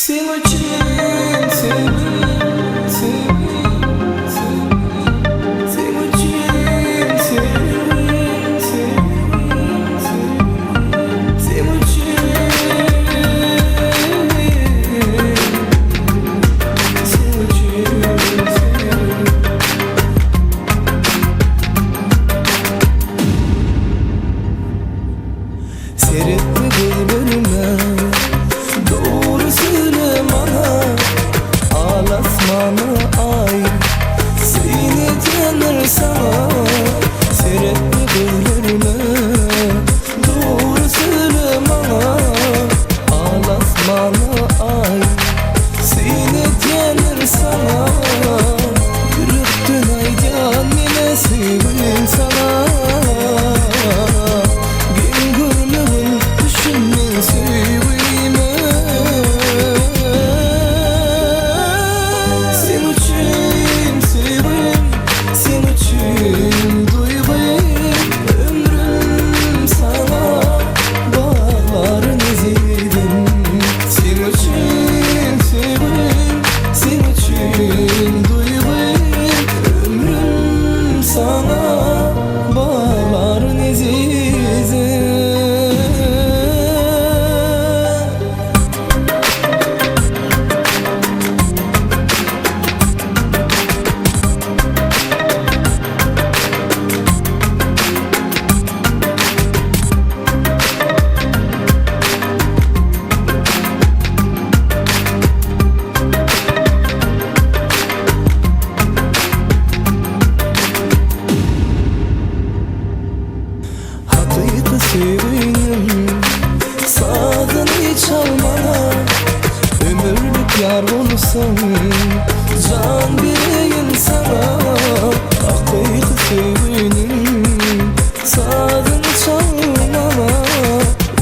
Seyretme bölümüne, doğru söyle bana, ağlatmana ay, seni tanır sana. Seyretme bölümüne, doğru söyle bana, ağlatmana ay, seni tanır sana. Yürüttün aydan yine sevim sana. Sevgilim, sağdını çalmana, ömürlük yar olsam, can vereyim sana. Hakkıydı sevgilim, sağdını çalmana,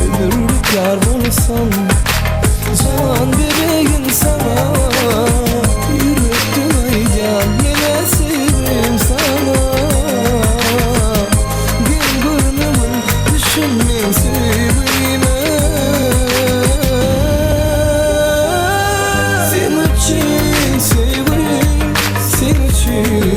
ömürlük yar olsam, can vereyim sana. Yürüttün aydan yine sevim sana. Düşünme sevgime, senin için sevgilim, senin için.